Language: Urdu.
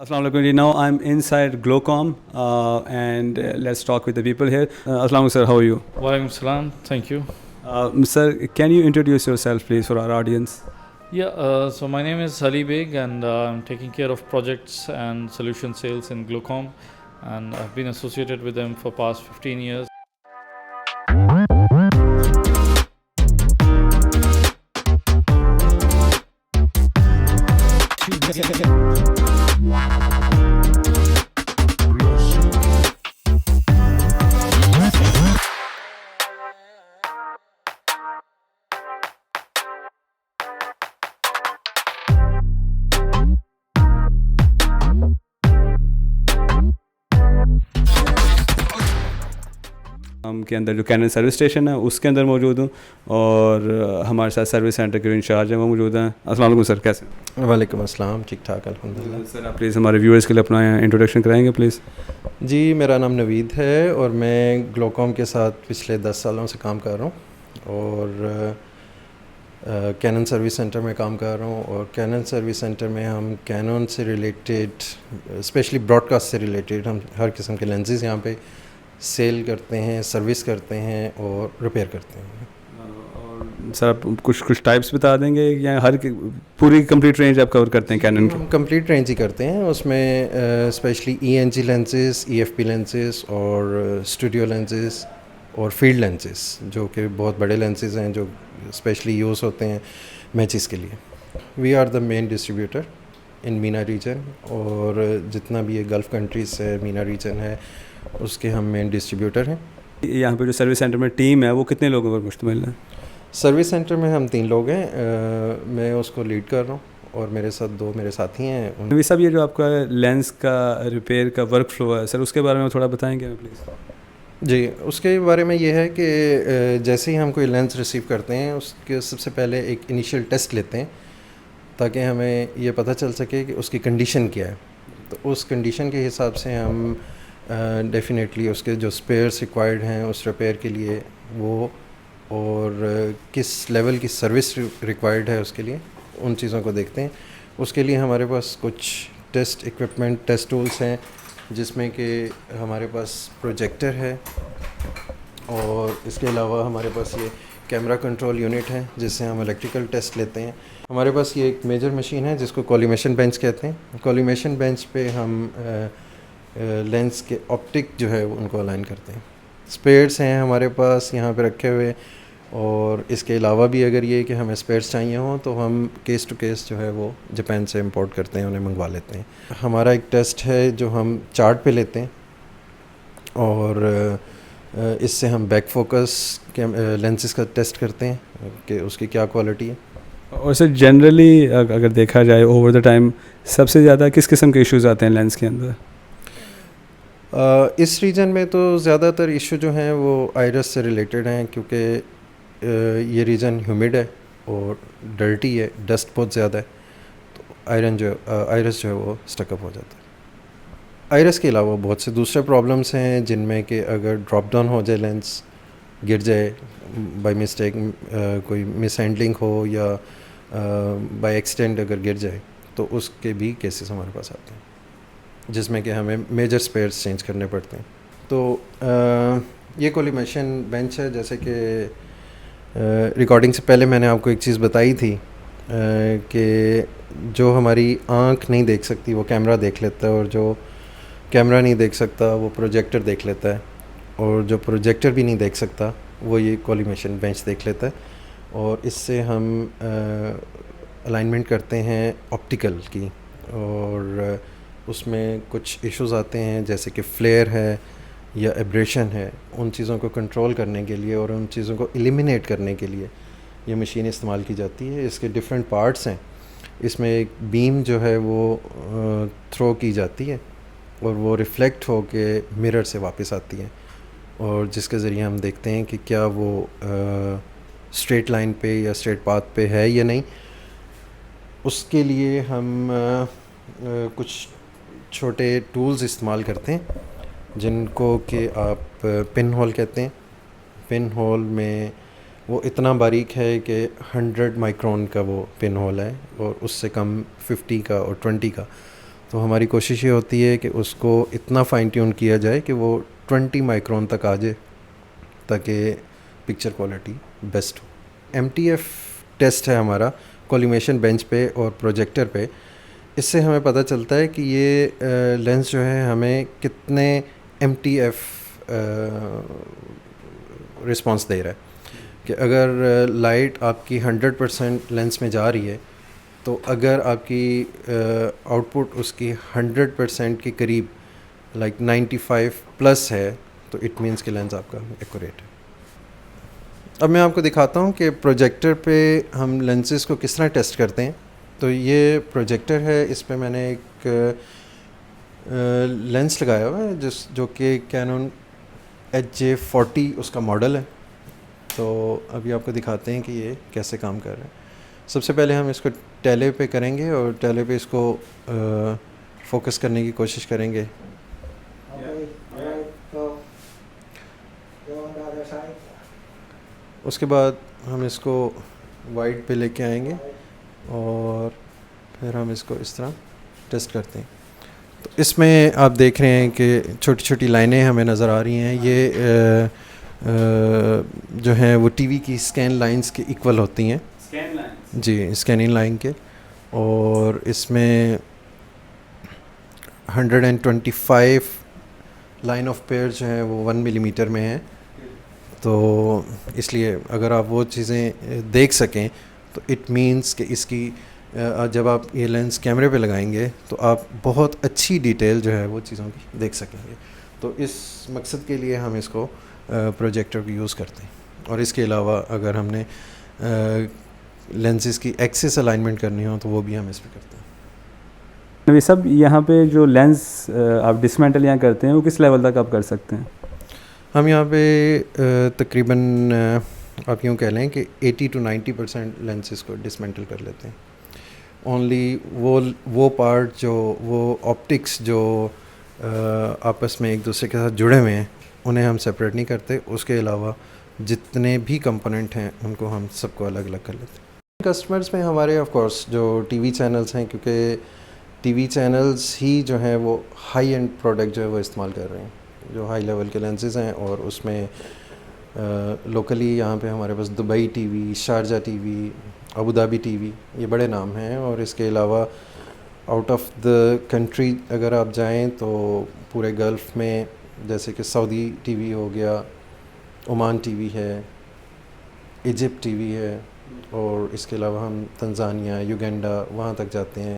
Assalamu alaikum. Now I'm inside Glowcom and let's talk with the people here. Assalamu alaikum, sir. How are you? Walaikum salam. Thank you. Sir, can you introduce yourself, please, for our audience? So my name is Ali Beg, and I'm taking care of projects and solution sales in Glowcom, and I've been associated with them for past 15 years. کے اندر جو کینن سروس اسٹیشن ہے اس کے اندر موجود ہوں اور ہمارے ساتھ سروس سینٹر کے جو انچارج ہیں وہ موجود ہیں. السلام علیکم سر, کیسے ہیں؟ وعلیکم السلام, ٹھیک ٹھاک الحمدللہ. سر آپ پلیز ہمارے ویورز کے لیے اپنا انٹروڈکشن کرائیں گے پلیز. جی, میرا نام نوید ہے اور میں گلوکام کے ساتھ پچھلے 10 سالوں سے کام کر رہا ہوں اور کینن سروس سینٹر میں کام کر رہا ہوں. اور کینن سروس سینٹر میں ہم کینن سے ریلیٹڈ, اسپیشلی براڈ کاسٹ سے ریلیٹڈ, ہم ہر قسم کے لینسز یہاں پہ سیل کرتے ہیں, سروس کرتے ہیں اور ریپیئر کرتے ہیں. اور سر آپ کچھ ٹائپس بتا دیں گے یا ہر پوری کمپلیٹ رینج آپ کور کرتے ہیں کینن کی؟ ہم کمپلیٹ رینج ہی کرتے ہیں. اس میں specially ENG lenses, EFP lenses اور اسٹوڈیو لینسز اور فیلڈ لینسز, جو کہ بہت بڑے لینسز ہیں جو اسپیشلی یوز ہوتے ہیں میچز کے لیے. We are the main distributor in MENA region, اور جتنا بھی یہ گلف کنٹریز ہے, مینا ریجن ہے, اس کے ہم مین ڈسٹریبیوٹر ہیں. یہاں پہ جو سروس سینٹر میں ٹیم ہے وہ کتنے لوگوں پر مشتمل ہے؟ سروس سینٹر میں ہم 3 لوگ ہیں, میں اس کو لیڈ کر رہا ہوں اور میرے ساتھ 2 میرے ساتھی ہیں. نوی صاحب, یہ جو آپ کا لینس کا ریپیئر کا ورک فلو ہے سر, اس کے بارے میں تھوڑا بتائیں گے پلیز؟ جی, اس کے بارے میں یہ ہے کہ جیسے ہی ہم کوئی لینس ریسیو کرتے ہیں اس کے سب سے پہلے ایک انیشیل ٹیسٹ لیتے ہیں تاکہ ہمیں یہ پتہ چل سکے کہ اس کی کنڈیشن کیا ہے. تو اس کنڈیشن کے حساب سے ہم ڈیفینیٹلی اس کے جو اسپیئرس ریکوائرڈ ہیں اس ریپیئر کے لیے وہ, اور کس لیول کی سروس ریکوائرڈ ہے اس کے لیے, ان چیزوں کو دیکھتے ہیں. اس کے لیے ہمارے پاس کچھ ٹیسٹ ایکوپمنٹ, ٹیسٹ ٹولس ہیں, جس میں کہ ہمارے پاس پروجیکٹر ہے, اور اس کے علاوہ ہمارے پاس یہ کیمرہ کنٹرول یونٹ ہے جس سے ہم الیکٹریکل ٹیسٹ لیتے ہیں. ہمارے پاس یہ ایک میجر مشین ہے جس کو کولیمیشن بینچ کہتے ہیں. کولیمیشن بینچ پہ ہم لینس کے آپٹک جو ہے ان کو الائن کرتے ہیں. اسپیئرس ہیں ہمارے پاس یہاں پہ رکھے ہوئے, اور اس کے علاوہ بھی اگر یہ کہ ہمیں اسپیئرس چاہیے ہوں تو ہم کیس ٹو کیس جو ہے وہ جاپان سے امپورٹ کرتے ہیں, انہیں منگوا لیتے ہیں. ہمارا ایک ٹیسٹ ہے جو ہم چارٹ پہ لیتے ہیں, اور اس سے ہم بیک فوکس لینسز کا ٹیسٹ کرتے ہیں کہ اس کی کیا کوالٹی ہے. اور سر جنرلی اگر دیکھا جائے اوور دا ٹائم سب سے زیادہ کس قسم کے ایشوز آتے ہیں لینس کے اندر؟ اس ریجن میں تو زیادہ تر ایشو جو ہیں وہ آئرس سے ریلیٹڈ ہیں, کیونکہ یہ ریجن ہیومڈ ہے اور ڈرٹی ہے, ڈسٹ بہت زیادہ ہے, تو آئرس جو ہے وہ اسٹک اپ ہو جاتا ہے. آئرس کے علاوہ بہت سے دوسرے پرابلمس ہیں جن میں کہ اگر ڈراپ ڈاؤن ہو جائے, لینس گر جائے بائی مسٹیک, کوئی مس ہینڈلنگ ہو یا بائی ایکسیڈنٹ اگر گر جائے, تو اس کے بھی کیسز ہمارے پاس آتے ہیں جس میں کہ ہمیں میجر اسپیئرس چینج کرنے پڑتے ہیں. تو یہ کولیمیشن بینچ ہے. جیسے کہ ریکارڈنگ سے پہلے میں نے آپ کو ایک چیز بتائی تھی کہ جو ہماری آنکھ نہیں دیکھ سکتی وہ کیمرہ دیکھ لیتا ہے, اور جو کیمرہ نہیں دیکھ سکتا وہ پروجیکٹر دیکھ لیتا ہے, اور جو پروجیکٹر بھی نہیں دیکھ سکتا وہ یہ کولیمیشن بینچ دیکھ لیتا ہے. اور اس سے ہم الائنمنٹ کرتے ہیں آپٹیکل کی, اور اس میں کچھ ایشوز آتے ہیں جیسے کہ فلیئر ہے یا ایبریشن ہے. ان چیزوں کو کنٹرول کرنے کے لیے اور ان چیزوں کو ایلیمینیٹ کرنے کے لیے یہ مشین استعمال کی جاتی ہے. اس کے ڈفرینٹ پارٹس ہیں. اس میں ایک بیم جو ہے وہ تھرو کی جاتی ہے اور وہ ریفلیکٹ ہو کے مرر سے واپس آتی ہے, اور جس کے ذریعے ہم دیکھتے ہیں کہ کیا وہ اسٹریٹ لائن پہ یا اسٹریٹ پاتھ پہ ہے یا نہیں. اس کے لیے ہم کچھ چھوٹے ٹولز استعمال کرتے ہیں جن کو کہ آپ پن ہول کہتے ہیں. پن ہول میں وہ اتنا باریک ہے کہ 100 مائکرون کا وہ پن ہول ہے, اور اس سے کم 50 کا اور 20 کا. تو ہماری کوشش یہ ہوتی ہے کہ اس کو اتنا فائن ٹیون کیا جائے کہ وہ 20 مائکرون تک آ جائے تاکہ پکچر کوالٹی بیسٹ ہو. MTF ٹیسٹ ہے ہمارا کولیمیشن بینچ پہ اور پروجیکٹر پہ. اس سے ہمیں پتہ چلتا ہے کہ یہ لینس جو ہے ہمیں کتنے MTF رسپانس دے رہا ہے. کہ اگر لائٹ آپ کی 100% لینس میں جا رہی ہے تو اگر آپ کی آؤٹ پٹ اس کی 100% کے قریب لائک 95+ ہے تو اٹ مینس کہ لینس آپ کا ایکوریٹ ہے. اب میں آپ کو دکھاتا ہوں کہ پروجیکٹر پہ ہم لینسز کو کس طرح ٹیسٹ کرتے ہیں. تو یہ پروجیکٹر ہے, اس پہ میں نے ایک لینس لگایا ہوا ہے جو کہ کینون HJ40 اس کا ماڈل ہے. تو ابھی آپ کو دکھاتے ہیں کہ یہ کیسے کام کر رہا ہے. سب سے پہلے ہم اس کو ٹیلے پہ کریں گے اور ٹیلے پہ اس کو فوکس کرنے کی کوشش کریں گے. اس کے بعد ہم اس کو وائٹ پہ لے کے آئیں گے اور پھر ہم اس کو اس طرح ٹیسٹ کرتے ہیں. تو اس میں آپ دیکھ رہے ہیں کہ چھوٹی چھوٹی لائنیں ہمیں نظر آ رہی ہیں. یہ جو ہیں وہ ٹی وی کی اسکین لائنس کے ایکول ہوتی ہیں. جی, اسکیننگ لائن کے. اور اس میں 125 لائن آف پیئر جو ہیں وہ 1 ملی میٹر میں ہیں. تو اس لیے اگر آپ وہ چیزیں دیکھ سکیں تو اٹ مینس کہ اس کی جب آپ یہ لینس کیمرے پہ لگائیں گے تو آپ بہت اچھی ڈیٹیل جو ہے وہ چیزوں کی دیکھ سکیں گے. تو اس مقصد کے لیے ہم اس کو پروجیکٹر کو یوز کرتے ہیں. اور اس کے علاوہ اگر ہم نے لینسز کی ایکسس الائنمنٹ کرنی ہو تو وہ بھی ہم اس پہ کرتے ہیں. نبی صاحب, یہاں پہ جو لینس آپ ڈسمینٹل یہاں کرتے ہیں وہ کس لیول تک آپ کر سکتے ہیں؟ ہم یہاں پہ تقریباً آپ یوں کہہ لیں کہ 80 to 90% لینسز کو ڈسمینٹل کر لیتے ہیں. اونلی وہ پارٹ جو وہ آپٹکس جو آپس میں ایک دوسرے کے ساتھ جڑے ہوئے ہیں انہیں ہم سپریٹ نہیں کرتے. اس کے علاوہ جتنے بھی کمپوننٹ ہیں ان کو ہم سب کو الگ الگ کر لیتے ہیں. کسٹمرز میں ہمارے آف کورس جو ٹی وی چینلز ہیں, کیونکہ ٹی وی چینلز ہی جو ہیں وہ ہائی اینڈ پروڈکٹ جو ہے وہ استعمال کر رہے ہیں, جو ہائی لیول کے لینسز ہیں. اور اس میں لوکلی یہاں پہ ہمارے پاس Dubai TV, Sharjah TV, Abu Dhabi TV, یہ بڑے نام ہیں. اور اس کے علاوہ آؤٹ آف دا کنٹری اگر آپ جائیں تو پورے گلف میں جیسے کہ سعودی ٹی وی ہو گیا, عمان ٹی وی ہے, ایجپٹ ٹی وی ہے, اور اس کے علاوہ ہم تنزانیہ, یوگینڈا وہاں تک جاتے ہیں.